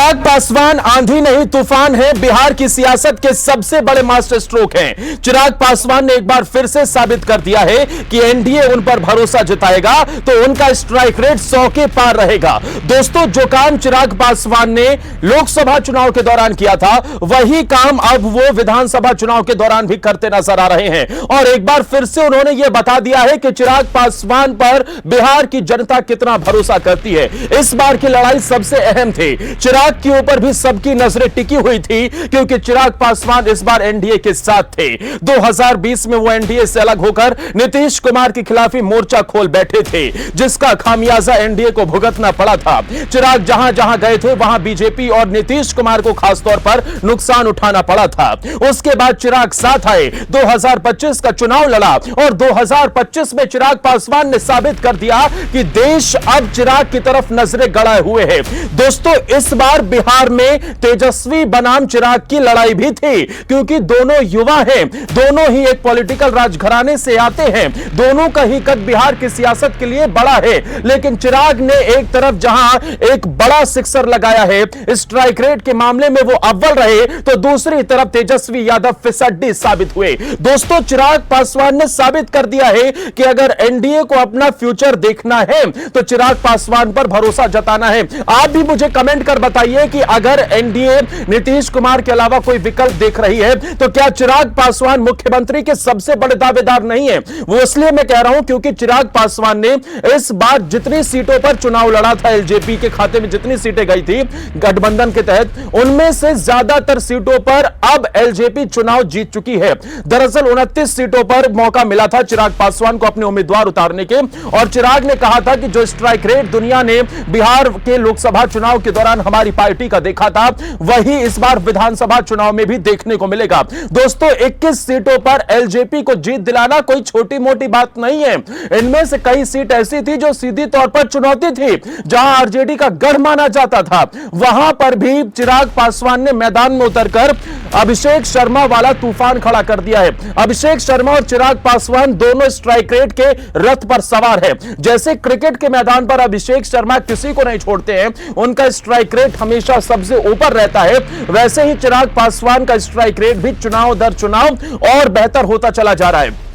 चिराग पासवान आंधी नहीं तूफान है, बिहार की सियासत के सबसे बड़े मास्टर स्ट्रोक हैं। चिराग पासवान ने एक बार फिर से साबित कर दिया है कि एनडीए उन पर भरोसा जताएगा तो उनका स्ट्राइक रेट 100 के पार रहेगा। दोस्तों, जो काम चिराग पासवान ने लोकसभा चुनाव के दौरान किया था, वही काम अब वो विधानसभा चुनाव के दौरान भी करते नजर आ रहे हैं। और एक बार फिर से उन्होंने यह बता दिया है कि चिराग पासवान पर बिहार की जनता कितना भरोसा करती है। इस बार की लड़ाई सबसे अहम थी। चिराग के ऊपर भी सबकी नजरें टिकी हुई थी, क्योंकि चिराग पासवान इस बार एनडीए के साथ थे। 2020 में वो एनडीए से अलग होकर नीतीश कुमार के खिलाफ ही मोर्चा खोल बैठे थे, जिसका खामियाजा एनडीए को भुगतना पड़ा था। चिराग जहां जहां गए थे, वहां बीजेपी और नीतीश कुमार को खासतौर पर नुकसान उठाना पड़ा था। उसके बाद चिराग साथ आए, 2025 का चुनाव लड़ा और 2025 में चिराग पासवान ने साबित कर दिया कि देश अब चिराग की तरफ नजरें गड़ाए हुए है। दोस्तों, इस बार बिहार में तेजस्वी बनाम चिराग की लड़ाई भी थी, क्योंकि दोनों युवा हैं, दोनों ही एक पॉलिटिकल राजघराने से आते हैं, दोनों का ही कद बिहार की सियासत के लिए बड़ा है। लेकिन चिराग ने एक तरफ जहां एक बड़ा सिक्सर लगाया है, स्ट्राइक रेट के मामले में वो अव्वल रहे, तो दूसरी तरफ तेजस्वी यादव फिसड्डी साबित हुए। दोस्तों, चिराग पासवान ने साबित कर दिया है कि अगर एनडीए को अपना फ्यूचर देखना है तो चिराग पासवान पर भरोसा जताना है। आप भी मुझे कमेंट कर बताइए कि अगर एनडीए नीतीश कुमार के अलावा कोई विकल्प देख रही है तो क्या चिराग पासवान मुख्यमंत्री के सबसे बड़े दावेदार नहीं है। वो इसलिए मैं कह रहा हूं क्योंकि चिराग पासवान ने इस बार जितनी सीटों पर चुनाव लड़ा था, एलजेपी के खाते में जितनी सीटें गई थी गठबंधन के तहत, उनमें से ज्यादातर सीटों पर अब एलजेपी चुनाव जीत चुकी है। दरअसल 29 सीटों पर मौका मिला था चिराग पासवान को अपने उम्मीदवार उतारने के, और चिराग ने कहा था कि जो स्ट्राइक रेट दुनिया ने बिहार के लोकसभा चुनाव के दौरान हमारी पार्टी का देखा था, वही इस बार विधानसभा चुनाव में भी देखने को मिलेगा। दोस्तों, 21 सीटों पर एलजेपी को जीत दिलाना कोई छोटी मोटी बात नहीं है। इनमें से कई सीट ऐसी थी जो सीधी तौर पर चुनौती थी, जहां आरजेडी का गढ़ माना जाता था। वहां पर भी चिराग पासवान ने मैदान में उतरकर अभिषेक शर्मा वाला तूफान खड़ा कर दिया है। अभिषेक शर्मा और चिराग पासवान दोनों स्ट्राइक रेट के रथ पर सवार है। जैसे क्रिकेट के मैदान पर अभिषेक शर्मा किसी को नहीं छोड़ते हैं, उनका स्ट्राइक रेट हमेशा सबसे ऊपर रहता है, वैसे ही चिराग पासवान का स्ट्राइक रेट भी चुनाव दर चुनाव और बेहतर होता चला जा रहा है।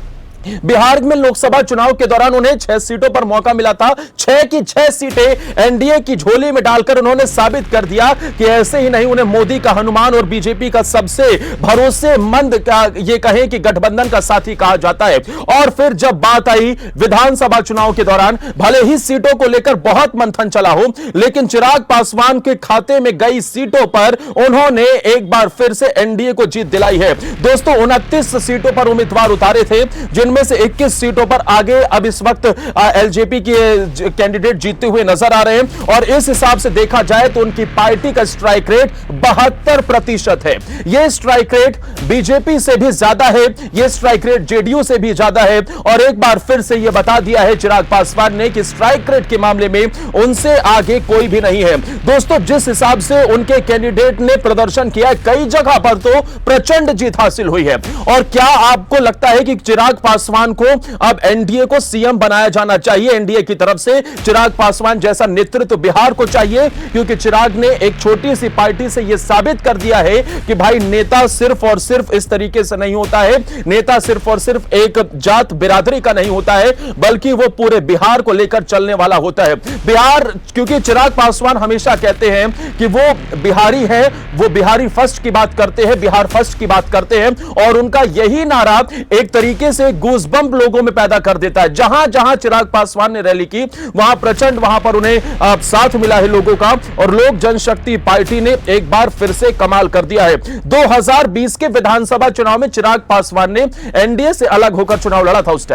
बिहार में लोकसभा चुनाव के दौरान उन्हें 6 सीटों पर मौका मिला था, 6 की 6 सीटें एनडीए की झोली में डालकर उन्होंने साबित कर दिया कि ऐसे ही नहीं, उन्हें मोदी का हनुमान और बीजेपी का सबसे भरोसेमंद ये कहें कि गठबंधन का साथी कहा जाता है। और फिर जब बात आई विधानसभा चुनाव के दौरान, भले ही सीटों को लेकर बहुत मंथन चला हो, लेकिन चिराग पासवान के खाते में गई सीटों पर उन्होंने एक बार फिर से एनडीए को जीत दिलाई है। दोस्तों, 29 सीटों पर उम्मीदवार उतारे थे, जिनमें से 21 सीटों पर आगे अब इस वक्त एलजेपी के कैंडिडेट जीतते हुए नजर आ रहे हैं। और इस हिसाब से देखा जाए तो उनकी पार्टी का स्ट्राइक रेट 72% है। यह स्ट्राइक रेट बीजेपी से भी ज्यादा है, यह स्ट्राइक रेट जेडीयू से भी ज्यादा है। और एक बार फिर से यह बता दिया है चिराग पासवान ने कि स्ट्राइक रेट के मामले में उनसे आगे कोई भी नहीं है। दोस्तों, जिस हिसाब से उनके कैंडिडेट ने प्रदर्शन किया, कई जगह पर तो प्रचंड जीत हासिल हुई है। और क्या आपको लगता है कि चिराग पासवान को अब एनडीए को सीएम बनाया जाना चाहिए? एनडीए की तरफ से चिराग पासवान जैसा नेतृत्व बिहार को चाहिए, क्योंकि चिराग ने एक छोटी सी पार्टी से यह साबित कर दिया है कि भाई, नेता सिर्फ और सिर्फ इस तरीके से नहीं होता है, नेता सिर्फ और सिर्फ एक जात बिरादरी का नहीं होता है, बल्कि वो पूरे बिहार को लेकर चलने वाला होता है। बिहार, क्योंकि चिराग पासवान हमेशा कहते हैं कि वो बिहारी है, वो बिहारी फर्स्ट की बात करते हैं, बिहार फर्स्ट की बात करते हैं। और उनका यही नारा एक तरीके से गूज़बम्प लोगों में पैदा कर देता है। जहां जहां चिराग पासवान ने रैली की, वहां प्रचंड, वहां पर उन्हें साथ मिला है लोगों का। और लोक जनशक्ति पार्टी ने एक बार फिर से कमाल कर दिया है। 2020 के विधानसभा चुनाव में चिराग पासवान ने एनडीए से अलग होकर चुनाव लड़ा था। उस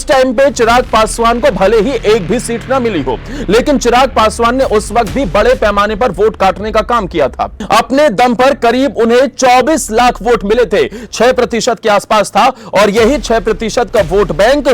टाइम पे चिराग पासवान को भले ही एक भी सीट ना मिली हो, लेकिन चिराग पासवान ने उस वक्त भी बड़े पैमाने पर वोट काटने का काम किया था। अपने दम पर करीब उन्हें 24 लाख वोट मिले थे, 6% के आसपास था। और यही 6% 20% का वोट बैंक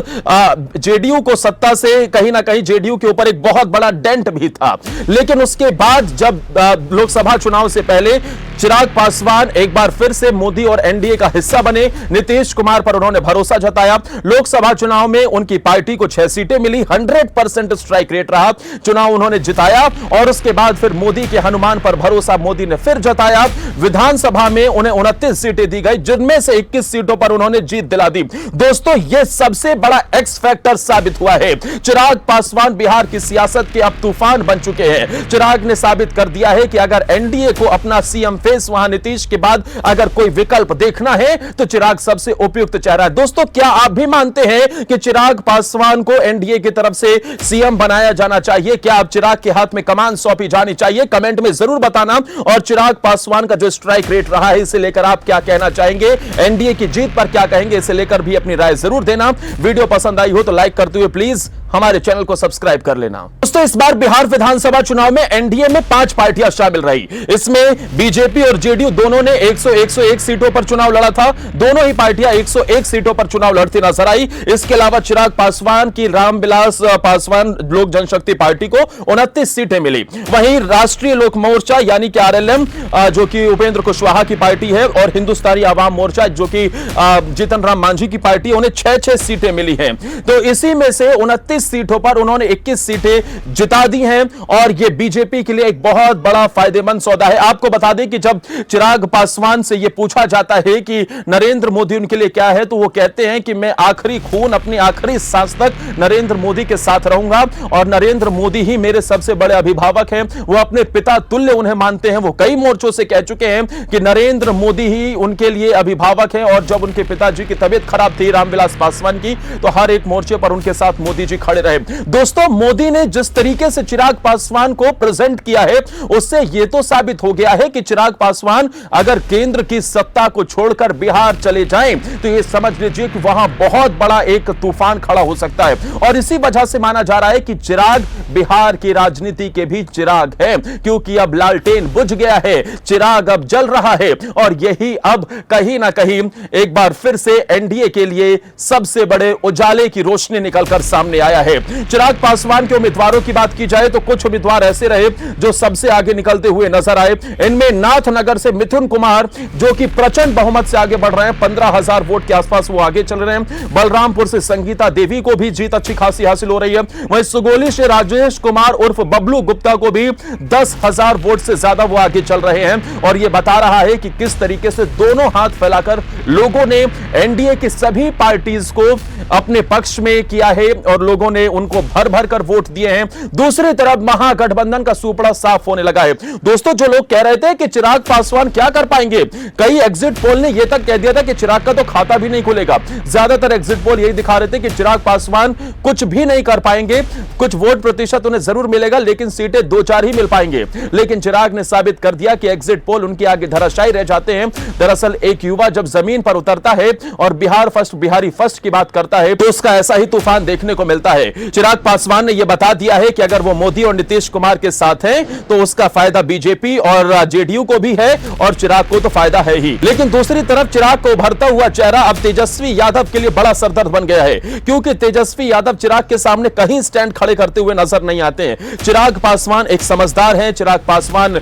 जेडीयू को सत्ता से कहीं ना कहीं जेडीयू के ऊपर एक बहुत बड़ा डेंट भी था। लेकिन उसके बाद जब लोकसभा चुनाव से पहले चिराग पासवान एक बार फिर से मोदी और एनडीए का हिस्सा बने, नीतीश कुमार पर उन्होंने भरोसा जताया। लोकसभा चुनाव में उनकी पार्टी को 6 सीटें मिली, 100% स्ट्राइक रेट रहा, चुनाव उन्होंने जिताया और उसके बाद फिर मोदी के हनुमान पर भरोसा मोदी ने फिर जताया। विधानसभा में उन्हें 29 सीटें दी गई, जिनमें से 21 सीटों पर उन्होंने जीत दिला दी। दोस्तों, यह सबसे बड़ा एक्स फैक्टर साबित हुआ है। चिराग पासवान बिहार की सियासत के अब तूफान बन चुके हैं। चिराग ने साबित कर दिया है कि अगर एनडीए को अपना सीएम फेस वहां नीतीश के बाद अगर कोई विकल्प देखना है तो चिराग सबसे उपयुक्त चेहरा है। दोस्तों, क्या आप भी मानते हैं कि चिराग पासवान को एनडीए की तरफ से सीएम बनाया जाना चाहिए? क्या आप चिराग के हाथ में कमान सौंपी जानी चाहिए? कमेंट में जरूर बताना। और चिराग पासवान का जो स्ट्राइक रेट रहा है, इसे लेकर आप क्या कहना चाहेंगे? एनडीए की जीत पर क्या कहेंगे? इसे लेकर भी अपनी राय जरूर देना। वीडियो पसंद आई हो तो लाइक करते हुए प्लीज हमारे चैनल को सब्सक्राइब कर लेना। दोस्तों, इस बार बिहार विधानसभा चुनाव में एनडीए में 5 पार्टियां शामिल रही। इसमें बीजेपी और जेडीयू दोनों ने 101 सीटों पर चुनाव लड़ा था। दोनों ही पार्टियां 101 सीटों पर चुनाव लड़ती नजर आई। इसके अलावा चिराग पासवान की रामविलास पासवान लोक जनशक्ति पार्टी को 29 सीटें मिली। वहीं राष्ट्रीय लोक मोर्चा यानी कि आरएलएम, जो कि उपेंद्र कुशवाहा की पार्टी है, और हिंदुस्तानी आवाम मोर्चा जो कि जीतन राम मांझी की पार्टी है, उन्हें 6-6 सीटें मिली हैं। तो इसी में से 29 सीटों पर उन्होंने 21 सीटें जिता दी हैं और यह बीजेपी के लिए एक बहुत बड़ा फायदेमंद सौदा है। आपको बता दें कि जब चिराग पासवान से यह पूछा जाता है कि नरेंद्र मोदी उनके लिए क्या है, तो वो कहते हैं कि मैं आखिरी खून, अपनी आखिरी सांस तक नरेंद्र मोदी के साथ रहूंगा और नरेंद्र मोदी ही मेरे सबसे बड़े अभिभावक हैं। वो अपने पिता तुल्य उन्हें मानते हैं। वो कई मोर्चों से कह चुके हैं कि नरेंद्र मोदी ही उनके लिए अभिभावक हैं। और जब उनके पिताजी की तबीयत खराब थी, रामविलास पासवान की, तो हर एक मोर्चे पर उनके साथ मोदी जी खड़े रहे। दोस्तों, मोदी ने जिस तरीके से चिराग पासवान को प्रेजेंट किया है, उससे यह तो साबित हो गया है कि चिराग पासवान अगर केंद्र की सत्ता को छोड़कर बिहार चले जाएं, तो यह समझ लीजिए कि वहां बहुत बड़ा एक तूफान खड़ा हो सकता है। और इसी वजह से माना जा रहा है कि चिराग बिहार की राजनीति के भी चिराग है, क्योंकि अब लालटेन बुझ गया है, चिराग अब जल रहा है और यही अब कहीं ना कहीं एक बार फिर से एनडीए के लिए सबसे बड़े उजाले की रोशनी निकलकर सामने आया है। चिराग पासवान के उम्मीदवारों की बात की जाए तो कुछ उम्मीदवार ऐसे रहे जो सबसे आगे निकलते हुए नजर आए। इनमें नाथनगर से मिथुन कुमार, जो कि प्रचंड बहुमत से आगे बढ़ रहे हैं, 15,000 वोट के आसपास वो आगे चल रहे हैं। बलरामपुर से संगीता देवी को भी जीत अच्छी खासी हासिल हो रही है। वहीं सुगोली से राजेश कुमार उर्फ बबलू गुप्ता को भी 10,000 वोट से ज्यादा वो आगे चल रहे हैं। और यह बता रहा है कि किस तरीके से दोनों हाथ फैलाकर लोगों ने एनडीए की सभी पार्टीज को अपने पक्ष में किया है और लोगों ने उनको भर भर कर वोट दिए हैं। दूसरी तरफ महागठबंधन का सुपड़ा साफ होने लगा है। दोस्तों, जो लोग कह रहे थे कि चिराग पासवान क्या कर पाएंगे, कई एग्जिट पोल ने यह तक कह दिया था कि चिराग का तो खाता भी नहीं खुलेगा। ज्यादातर एग्जिट पोल यही दिखा रहे थे कि चिराग पासवान कुछ भी नहीं कर पाएंगे, कुछ वोट प्रतिशत उन्हें जरूर मिलेगा लेकिन सीटें 2-4 ही मिल पाएंगे। लेकिन चिराग ने साबित कर दिया कि एग्जिट पोल उनके आगे धराशायी रह जाते हैं। दरअसल एक युवा जब जमीन पर उतरता है और बिहार फर्स्ट, बिहारी फर्स्ट की बात करता है, तो उसका ऐसा ही तूफान देखने को मिलता है। चिराग पासवान ने यह बता दिया है कि अगर वो मोदी और नीतीश कुमार के साथ हैं, तो उसका फायदा बीजेपी और जेडीयू को भी है और चिराग को तो फायदा है ही। लेकिन दूसरी तरफ चिराग को उभरता हुआ चेहरा अब तेजस्वी यादव के लिए बड़ा सरदर्द बन गया है, क्योंकि तेजस्वी यादव चिराग के सामने कहीं स्टैंड खड़े करते हुए नजर नहीं आते हैं। चिराग पासवान एक समझदार हैं, चिराग पासवान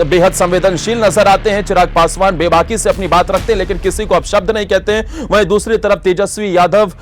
बेहद संवेदनशील नजर आते हैं, चिराग पासवान बेबाकी से अपनी बात रखते हैं लेकिन किसी को अब शब्द नहीं कहते हैं। वहीं दूसरी तरफ तेजस्वी यादव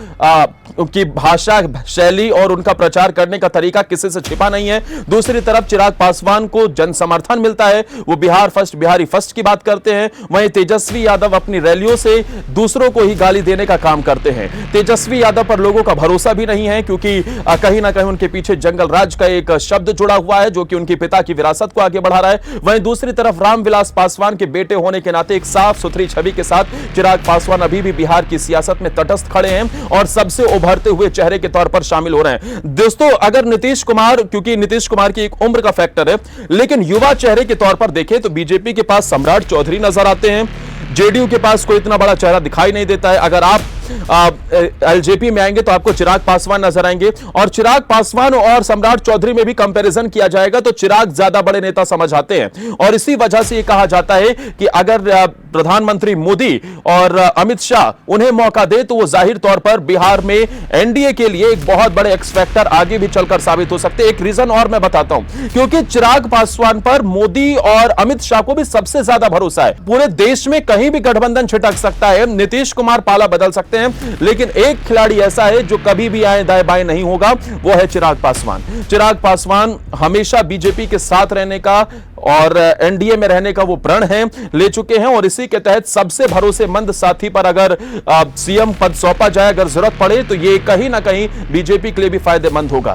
की भाषा शैली और उनका प्रचार करने का तरीका किसी से छिपा नहीं है। दूसरी तरफ चिराग पासवान को जन समर्थन मिलता है, वो बिहार फर्स्ट, बिहारी फर्स्ट की बात करते हैं। वहीं तेजस्वी यादव अपनी रैलियों से दूसरों को ही गाली देने का काम करते हैं। तेजस्वी यादव पर लोगों का भरोसा भी नहीं है, क्योंकि कहीं ना कहीं उनके पीछे जंगल राज का एक शब्द जुड़ा हुआ है जो कि उनके पिता की विरासत को आगे बढ़ा रहा है। वहीं दूसरी तरफ रामविलास पासवान के बेटे होने के नाते एक साफ सुथरी छवि के साथ चिराग पासवान अभी भी बिहार की सियासत में तटस्थ खड़े हैं और सबसे उभरते हुए चेहरे के तौर पर शामिल हो रहे हैं। दोस्तों, अगर नीतीश कुमार, क्योंकि नीतीश कुमार की एक उम्र का फैक्टर है, लेकिन युवा चेहरे के तौर पर देखें तो बीजेपी के पास सम्राट चौधरी नजर आते हैं, जेडीयू के पास कोई इतना बड़ा चेहरा दिखाई नहीं देता है। अगर आप एलजेपी में आएंगे तो आपको चिराग पासवान नजर आएंगे और चिराग पासवान और सम्राट चौधरी में भी कंपैरिजन किया जाएगा तो चिराग ज्यादा बड़े नेता समझ आते हैं। और इसी वजह से यह कहा जाता है कि अगर प्रधानमंत्री मोदी और अमित शाह उन्हें मौका दे तो वो जाहिर तौर पर बिहार में एनडीए के लिए एक बहुत बड़े एक्स फैक्टर आगे भी चलकर साबित हो सकते हैं। एक रीजन और मैं बताता हूं, क्योंकि चिराग पासवान पर मोदी और अमित शाह को भी सबसे ज्यादा भरोसा है। पूरे देश में कहीं भी गठबंधन छिटक सकता है, नीतीश कुमार पाला बदल सकते हैं, लेकिन एक खिलाड़ी ऐसा है जो कभी भी आए दाएं बाएं नहीं होगा, वो है चिराग पासवान। चिराग पासवान हमेशा बीजेपी के साथ रहने का और एनडीए में रहने का वो प्रण है ले चुके हैं, और इसी के तहत सबसे भरोसेमंद साथी पर अगर सीएम पद सौंपा जाए, अगर जरूरत पड़े, तो ये कहीं ना कहीं बीजेपी के लिए भी फायदेमंद होगा।